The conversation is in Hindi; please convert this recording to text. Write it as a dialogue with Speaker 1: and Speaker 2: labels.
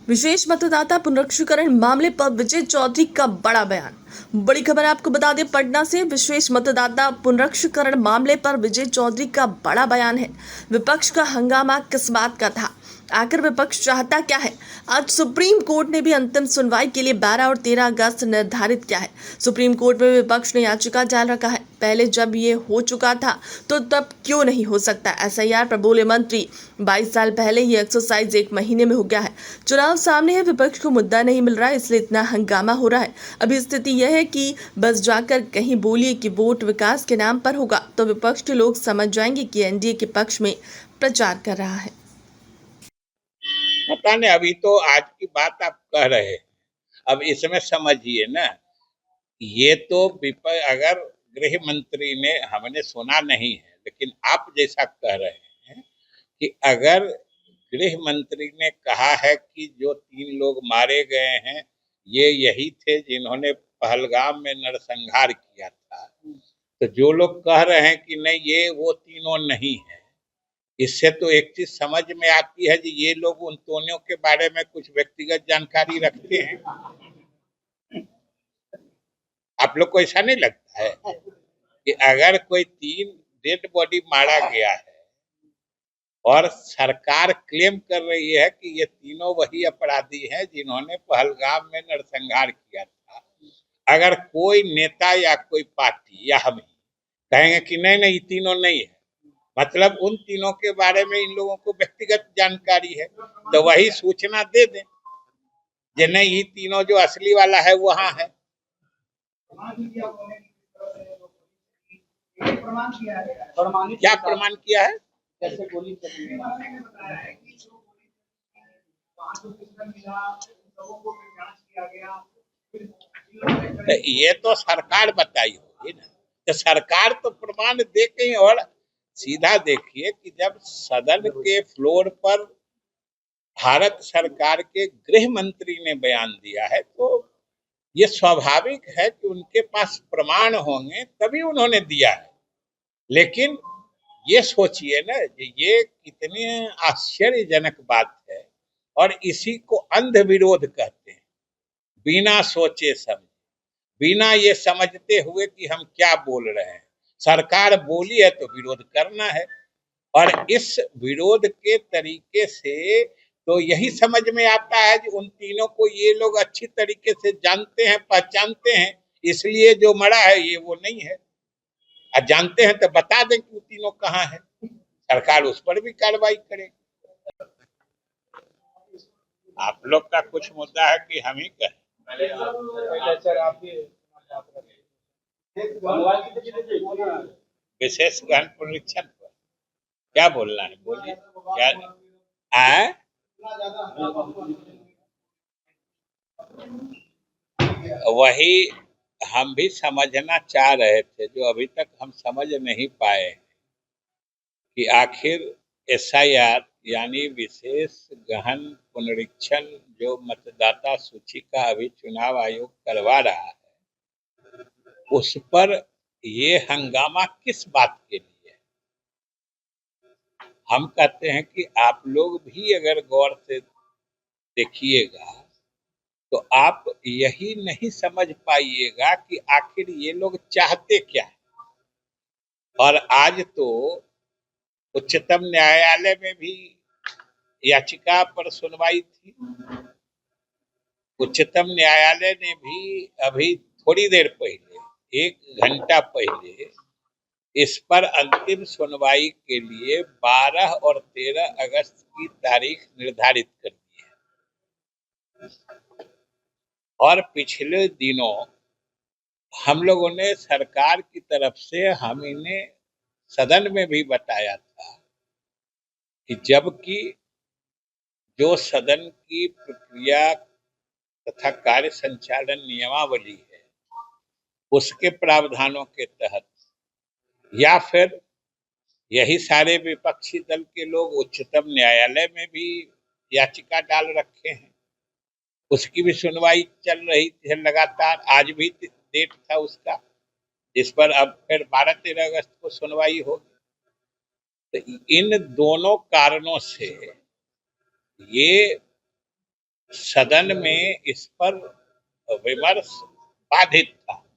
Speaker 1: विशेष मतदाता पुनरीक्षीकरण मामले पर विजय चौधरी का बड़ा बयान। बड़ी खबर आपको बता दें, पटना से विशेष मतदाता पुनरीक्षीकरण मामले पर विजय चौधरी का बड़ा बयान है। विपक्ष का हंगामा किस बात का था, आखिर विपक्ष चाहता क्या है? आज सुप्रीम कोर्ट ने भी अंतिम सुनवाई के लिए 12 और 13 अगस्त निर्धारित किया है। सुप्रीम कोर्ट में विपक्ष ने याचिका डाल रखा है। पहले जब ये हो चुका था तो तब क्यों नहीं हो सकता? एसआईआर पर बोले मंत्री, 22 साल पहले ये एक्सरसाइज 1 महीने में हो गया है। चुनाव सामने है, विपक्ष को मुद्दा नहीं मिल रहा है, इसलिए इतना हंगामा हो रहा है। अभी स्थिति यह है कि बस जाकर कहीं बोलिए कि वोट विकास के नाम पर होगा तो विपक्ष के लोग समझ जाएंगे कि एनडीए के पक्ष में प्रचार कर रहा है।
Speaker 2: पता नहीं, अभी तो आज की बात आप कह रहे हैं। अब इसमें समझिए ना, ये तो अगर गृह मंत्री ने, हमने सुना नहीं है, लेकिन आप जैसा कह रहे हैं कि अगर गृह मंत्री ने कहा है कि जो 3 लोग मारे गए हैं ये यही थे जिन्होंने पहलगाम में नरसंहार किया था, तो जो लोग कह रहे हैं कि नहीं ये वो तीनों नहीं है, इससे तो एक चीज समझ में आती है कि ये लोग उन दोनों के बारे में कुछ व्यक्तिगत जानकारी रखते हैं। आप लोग को ऐसा नहीं लगता है कि अगर कोई 3 डेड बॉडी मारा गया है और सरकार क्लेम कर रही है कि ये तीनों वही अपराधी हैं जिन्होंने पहलगाम में नरसंहार किया था, अगर कोई नेता या कोई पार्टी या हम ही कहेंगे कि नहीं नहीं ये तीनों नहीं है, मतलब उन तीनों के बारे में इन लोगों को व्यक्तिगत जानकारी है, तो वही सूचना दे दें कि नहीं ये तीनों जो असली वाला है वहां है। क्या प्रमाण किया है? कैसे गोली ये तो सरकार बताई होगी ना, तो सरकार तो प्रमाण दे के। और सीधा देखिए कि जब सदन के फ्लोर पर भारत सरकार के गृह मंत्री ने बयान दिया है तो ये स्वाभाविक है कि उनके पास प्रमाण होंगे तभी उन्होंने दिया है। लेकिन ये सोचिए ना, ये कितनी आश्चर्यजनक बात है, और इसी को अंध विरोध कहते हैं। बिना सोचे समझे, बिना ये समझते हुए कि हम क्या बोल रहे हैं, सरकार बोली है तो विरोध करना है। और इस विरोध के तरीके से तो यही समझ में आता है कि उन तीनों को ये लोग अच्छी तरीके से जानते हैं, पहचानते हैं, इसलिए जो मरा है ये वो नहीं है। और जानते हैं तो बता दें कि वो तीनों कहाँ है, सरकार उस पर भी कार्रवाई करे। आप लोग का कुछ मुद्दा है कि हम ही कहें? विशेष गहन पुनरीक्षण पर क्या बोलना है, बोलिए। क्या है? वही हम भी समझना चाह रहे थे, जो अभी तक हम समझ नहीं पाए कि आखिर एसआईआर यानी विशेष गहन पुनरीक्षण जो मतदाता सूची का अभी चुनाव आयोग करवा रहा है, उस पर ये हंगामा किस बात के लिए? हम कहते हैं कि आप लोग भी अगर गौर से देखिएगा तो आप यही नहीं समझ पाइएगा कि आखिर ये लोग चाहते क्या है। और आज तो उच्चतम न्यायालय में भी याचिका पर सुनवाई थी। उच्चतम न्यायालय ने भी अभी थोड़ी देर पहले, 1 घंटा पहले, इस पर अंतिम सुनवाई के लिए 12 और 13 अगस्त की तारीख निर्धारित कर दी है। और पिछले दिनों हम लोगों ने सरकार की तरफ से हम इन्हें सदन में भी बताया था कि जबकि जो सदन की प्रक्रिया तथा कार्य संचालन नियमावली है उसके प्रावधानों के तहत, या फिर यही सारे विपक्षी दल के लोग उच्चतम न्यायालय में भी याचिका डाल रखे हैं, उसकी भी सुनवाई चल रही थी लगातार। आज भी डेट था उसका, जिस पर अब फिर 12-13 अगस्त को सुनवाई होगी। तो इन दोनों कारणों से ये सदन में इस पर विमर्श बाधित था।